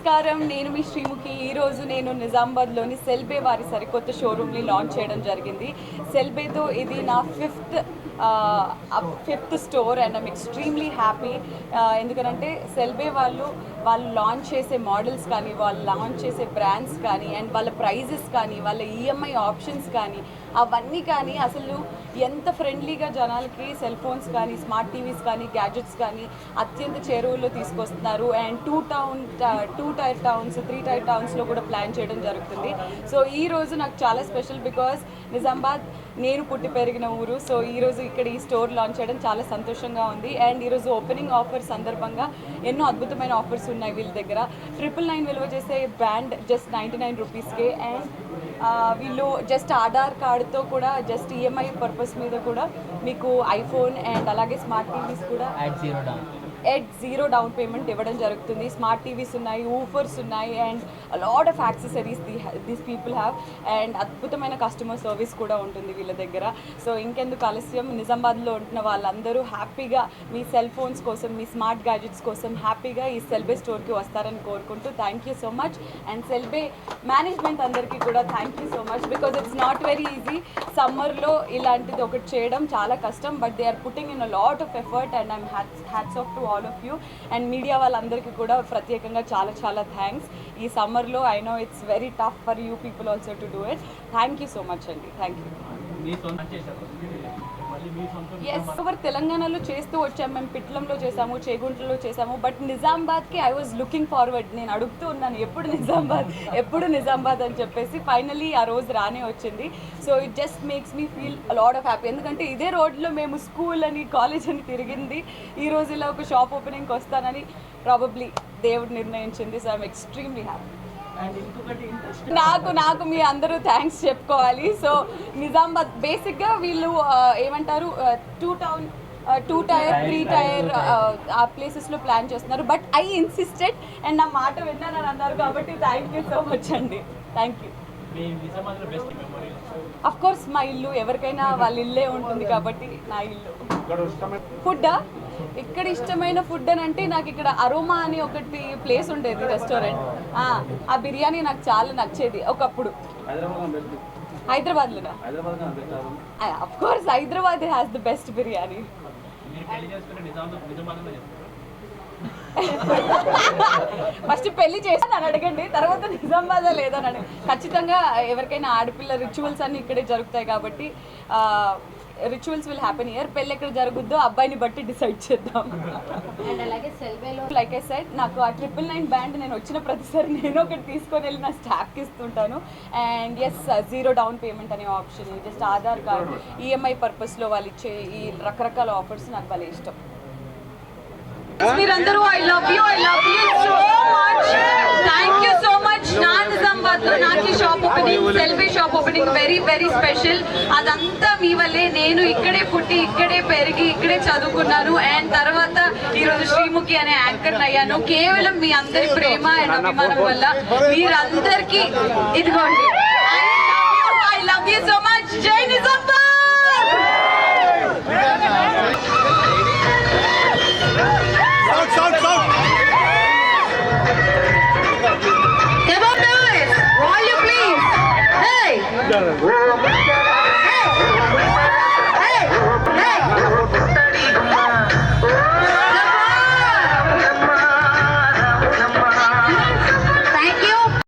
నమస్కారం, నేను మీ శ్రీముఖి. ఈరోజు నేను నిజామాబాద్లోని సెల్బే వారి సరికొత్త షోరూమ్ని లాంచ్ చేయడం జరిగింది. సెల్బేతో ఇది నా fifth store and I'm extremely happy. ఎందుకంటే సెల్బే వాళ్ళు లాంచ్ చేసే మోడల్స్ కానీ, వాళ్ళు లాంచ్ చేసే బ్రాండ్స్ కానీ, అండ్ వాళ్ళ ప్రైజెస్ కానీ, వాళ్ళ ఈఎంఐ ఆప్షన్స్ కానీ, అవన్నీ కానీ అసలు ఎంత ఫ్రెండ్లీగా జనాలకి సెల్ ఫోన్స్ కానీ, స్మార్ట్ టీవీస్ కానీ, గ్యాడ్జెట్స్ కానీ అత్యంత చేరువలో తీసుకొస్తున్నారు. అండ్ 2 టైర్ టౌన్స్, 3 టైర్ టౌన్స్లో కూడా ప్లాన్ చేయడం జరుగుతుంది. సో ఈరోజు నాకు చాలా స్పెషల్, బికాస్ నిజామాబాద్ నేను పుట్టి పెరిగిన ఊరు. సో ఈరోజు ఇక్కడ ఈ స్టోర్ లాంచ్ చేయడం చాలా సంతోషంగా ఉంది. అండ్ ఈరోజు ఓపెనింగ్ ఆఫర్ సందర్భంగా ఎన్నో అద్భుతమైన ఆఫర్స్ ఉన్నాయి వీళ్ళ దగ్గర. 999 విలువ చేసే బ్రాండ్ జస్ట్ 99 రూపీస్కే. అండ్ వీళ్ళు జస్ట్ ఆధార్ కార్డుతో కూడా జస్ట్ ఈఎంఐ పర్పస్ మీద కూడా మీకు ఐఫోన్ అండ్ అలాగే స్మార్ట్ టీవీస్ కూడా ఎట్ 0 డౌన్ పేమెంట్ ఇవ్వడం జరుగుతుంది. స్మార్ట్ టీవీస్ ఉన్నాయి, ఊఫర్స్ ఉన్నాయి, and lot of accessories these people have. And అద్భుతమైన కస్టమర్ సర్వీస్ కూడా ఉంటుంది వీళ్ళ దగ్గర. సో ఇంకెందుకు ఆలస్యం, నిజామాబాద్లో ఉంటున్న వాళ్ళందరూ హ్యాపీగా మీ సెల్ ఫోన్స్ కోసం, మీ స్మార్ట్ గ్యాడ్జెట్స్ కోసం హ్యాపీగా ఈ సెల్బే స్టోర్కి వస్తారని కోరుకుంటూ thank you so much. And Cellbay management అందరికీ కూడా thank you so much, because it's not very easy. సమ్మర్లో ఇలాంటిది ఒకటి చేయడం చాలా కష్టం, but they are putting in a lot of effort and I'm hats off to all of you. And media వాళ్ళందరికీ కూడా ప్రత్యేకంగా చాలా చాలా థ్యాంక్స్. ఈ సమ్మర్లో I know it's very tough for you people also to do it. Thank you so much అండి, thank you. Yes, over తెలంగాణలో చేస్తూ వచ్చాము, మేము పిట్లంలో చేసాము, చేగుంటలో చేసాము, బట్ నిజామాబాద్కి ఐ వాజ్ లుకింగ్ ఫార్వర్డ్. నేను అడుగుతూ ఉన్నాను ఎప్పుడు నిజామాబాద్ అని చెప్పేసి. ఫైనలీ ఆ రోజు రానే వచ్చింది. So it just makes me feel lot of happy. ఎందుకంటే ఇదే రోడ్లో మేము స్కూల్ అని, కాలేజ్ అని తిరిగింది. ఈ రోజు ఇలా ఒక షాప్ ఓపెనింగ్కి వస్తానని ప్రాబబ్లీ దేవుడు నిర్ణయించింది. So I'm extremely happy. నాకు మీ అందరూ థ్యాంక్స్ చెప్పుకోవాలి. సో నిజామాబాద్ బేసిక్గా వీళ్ళు ఏమంటారు 2 టైర్ 3 టైర్ ఆ ప్లేసెస్లో ప్లాన్ చేస్తున్నారు. బట్ ఐ ఇన్సిస్టెడ్ అండ్ నా మాట విన్నానని అన్నారు కాబట్టి థ్యాంక్ యూ సో మచ్ అండి, థ్యాంక్ యూ. అఫ్ కోర్స్ మా ఇల్లు, ఎవరికైనా వాళ్ళ ఇల్లే ఉంటుంది కాబట్టి నా ఇల్లు. ఫుడ్డా? ఇక్కడ ఇష్టమైన ఫుడ్ అని అంటే నాకు ఇక్కడ అరోమా అని ఒకటి ప్లేస్ ఉండేది, రెస్టారెంట్. ఆ బిర్యానీ నాకు చాలా నచ్చేది ఒకప్పుడు. హైదరాబాద్లోనా? Of course Hyderabad has the best biryani. First పెళ్లి చేస్తాను అడగండి, తర్వాత నిజామాబాద్ లేదని. ఖచ్చితంగా ఎవరికైనా ఆడపిల్ల రిచువల్స్ అన్నీ ఇక్కడే జరుగుతాయి కాబట్టి రిచువల్స్ విల్ హ్యాపెన్ హియర్. పెళ్ళి ఎక్కడ జరుగుద్దో అబ్బాయిని బట్టి డిసైడ్ చేద్దాం. లైక్ ఐ సెడ్, నాకు ఆ 999 బ్యాండ్ నేను వచ్చిన ప్రతిసారి నేను ఒకటి తీసుకొని వెళ్ళి నా స్టాఫ్కి ఇస్తుంటాను. అండ్ ఎస్, 0 డౌన్ పేమెంట్ అనే option, just Aadhaar card, EMI పర్పస్లో వాళ్ళు ఇచ్చే ఈ రకరకాల ఆఫర్స్ నాకు భలే ఇష్టం. మీరందరూ I love you so much, thank you so much. నా నిజామాబాద్లో నాకు shop opening, Cellbay shop opening very very special. అదంతా మీ వల్లే. నేను ఇక్కడే పుట్టి, ఇక్కడే పెరిగి, ఇక్కడే చదువుకున్నాను. అండ్ తర్వాత ఈరోజు శ్రీముఖి అనే యాంకర్ అయ్యాను కేవలం మీ అందరి ప్రేమ అండ్ అభిమానం వల్ల. మీరందరికీ ఇదిగోండి, I love you so much. జై నిజామాబాద్. Stop!